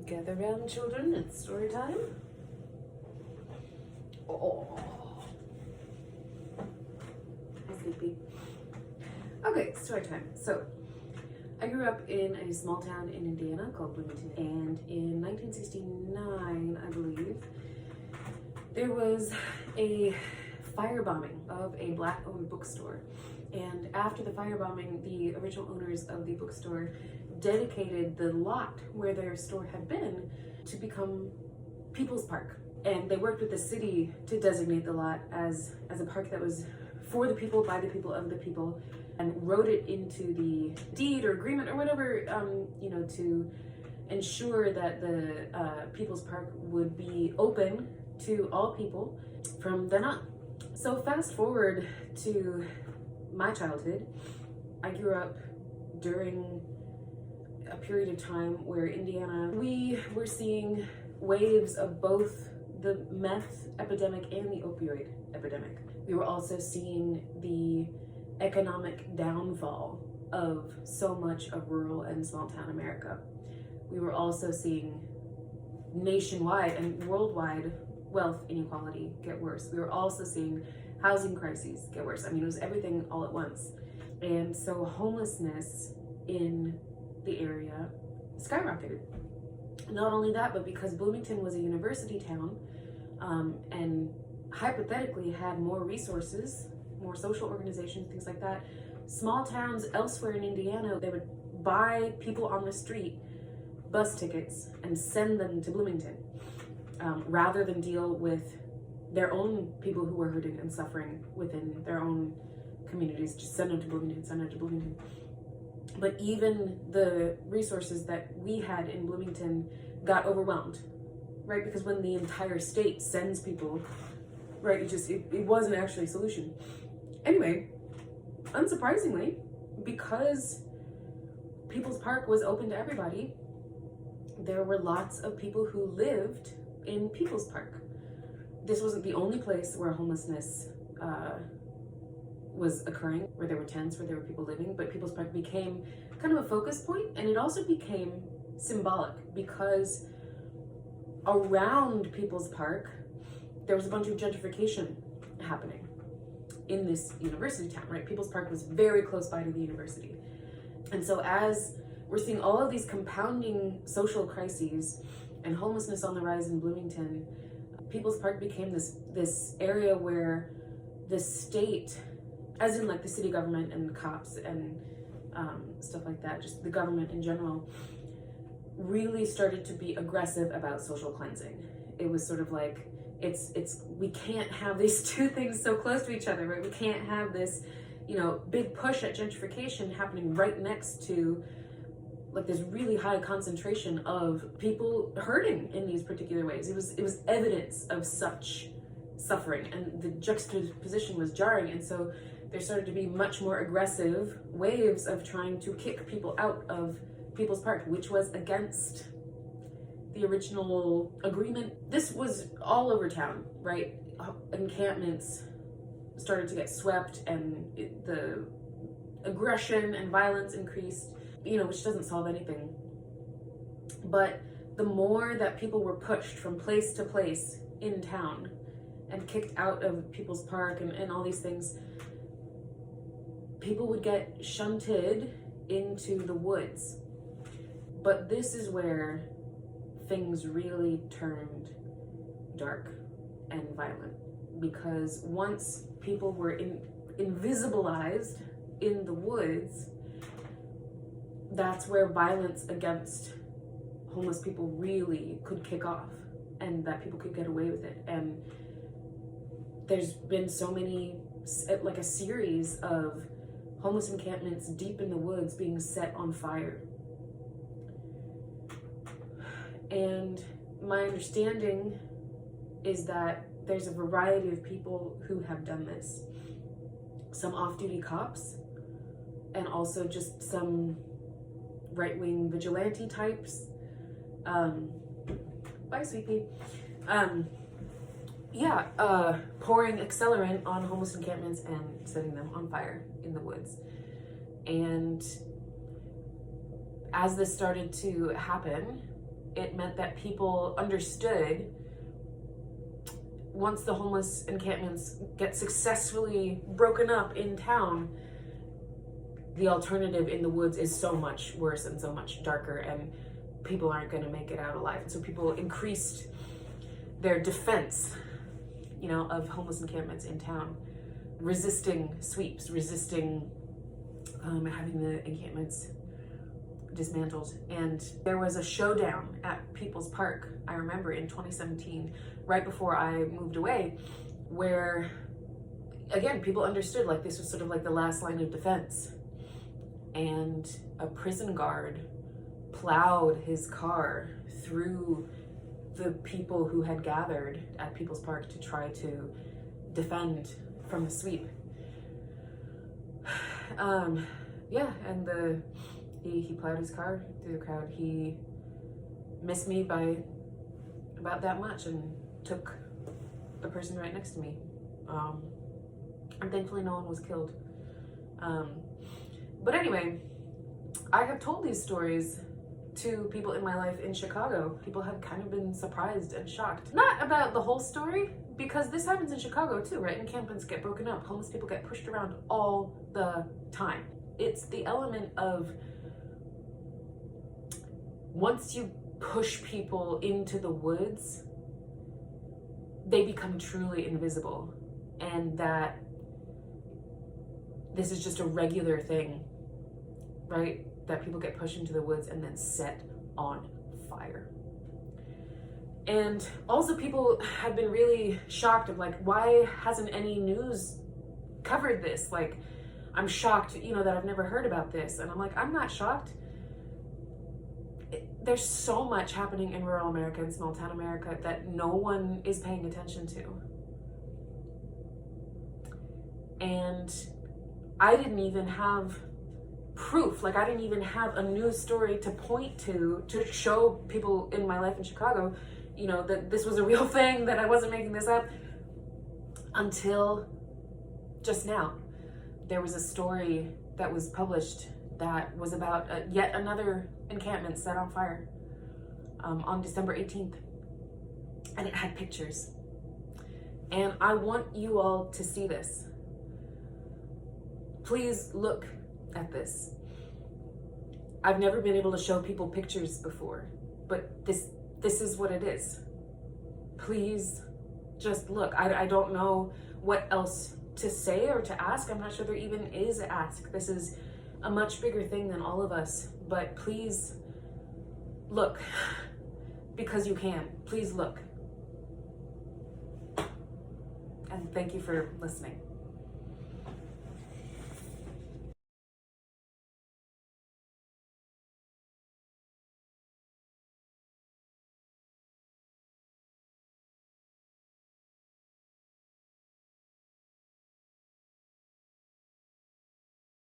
Gather round, children, it's story time. Oh, I'm sleepy. Okay, story time. So, I grew up in a small town in Indiana called Bloomington, and in 1969, I believe, there was a firebombing of a Black-owned bookstore. And after the firebombing, the original owners of the bookstore dedicated the lot where their store had been to become People's Park. And they worked with the city to designate the lot as a park that was for the people, by the people, of the people, and wrote it into the deed or agreement or whatever, to ensure that the People's Park would be open to all people from then on. So fast forward to my childhood. I grew up during a period of time where Indiana, we were seeing waves of both the meth epidemic and the opioid epidemic. We were also seeing the economic downfall of so much of rural and small town America. We were also seeing nationwide and worldwide wealth inequality get worse. We were also seeing housing crises get worse. I mean, it was everything all at once. And so homelessness in the area skyrocketed. Not only that, but because Bloomington was a university town, and hypothetically had more resources, more social organizations, things like that, small towns elsewhere in Indiana, they would buy people on the street bus tickets and send them to Bloomington, rather than deal with their own people who were hurting and suffering within their own communities. Just send them to Bloomington, send them to Bloomington. But even the resources that we had in Bloomington got overwhelmed, right? Because when the entire state sends people, right, it wasn't actually a solution. Anyway, unsurprisingly, because People's Park was open to everybody, there were lots of people who lived in People's Park. This wasn't the only place where homelessness was occurring, where there were tents, where there were people living, but People's Park became kind of a focus point, and it also became symbolic because around People's Park, there was a bunch of gentrification happening in this university town, right? People's Park was very close by to the university. And so as we're seeing all of these compounding social crises and homelessness on the rise in Bloomington, People's Park became this area where the state, as in like the city government and the cops and stuff like that, just the government in general, really started to be aggressive about social cleansing. It was sort of like, we can't have these two things so close to each other, right? We can't have this, big push at gentrification happening right next to like this really high concentration of people hurting in these particular ways. It was evidence of such suffering, and the juxtaposition was jarring. And so there started to be much more aggressive waves of trying to kick people out of People's Park, which was against the original agreement. This was all over town, right? Encampments started to get swept, and the aggression and violence increased, which doesn't solve anything. But the more that people were pushed from place to place in town and kicked out of People's Park and all these things, people would get shunted into the woods. But this is where things really turned dark and violent, because once people were invisibilized in the woods, that's where violence against homeless people really could kick off, and that people could get away with it. And there's been so many, like a series of homeless encampments deep in the woods being set on fire. And my understanding is that there's a variety of people who have done this. Some off-duty cops, and also just some right-wing vigilante types. Bye, sweetie. Pouring accelerant on homeless encampments and setting them on fire in the woods. And as this started to happen, it meant that people understood once the homeless encampments get successfully broken up in town, the alternative in the woods is so much worse and so much darker, and people aren't going to make it out alive. And so people increased their defense, you know, of homeless encampments in town, resisting sweeps, resisting having the encampments dismantled. And there was a showdown at People's Park, I remember, in 2017, right before I moved away, where, again, people understood like this was sort of like the last line of defense. And a prison guard plowed his car through the people who had gathered at People's Park to try to defend from the sweep. Yeah, and he plowed his car through the crowd. He missed me by about that much and took the person right next to me. And thankfully no one was killed. But anyway, I have told these stories to people in my life in Chicago. People have kind of been surprised and shocked. Not about the whole story, because this happens in Chicago too, right? Encampments get broken up. Homeless people get pushed around all the time. It's the element of once you push people into the woods, they become truly invisible. And that this is just a regular thing, right? That people get pushed into the woods and then set on fire. And also people have been really shocked of like, why hasn't any news covered this? Like, I'm shocked, you know, that I've never heard about this. And I'm like, I'm not shocked. There's so much happening in rural America and small town America that no one is paying attention to. And I didn't even have proof. Like, I didn't even have a news story to point to show people in my life in Chicago, you know, that this was a real thing, that I wasn't making this up, until just now. There was a story that was published that was about yet another encampment set on fire on December 18th. And it had pictures. And I want you all to see this. Please look at this. I've never been able to show people pictures before, but this is what it is. Please just look. I don't know what else to say or to ask. I'm not sure there even is a ask. This is a much bigger thing than all of us, but please look, because you can. Please look. And thank you for listening.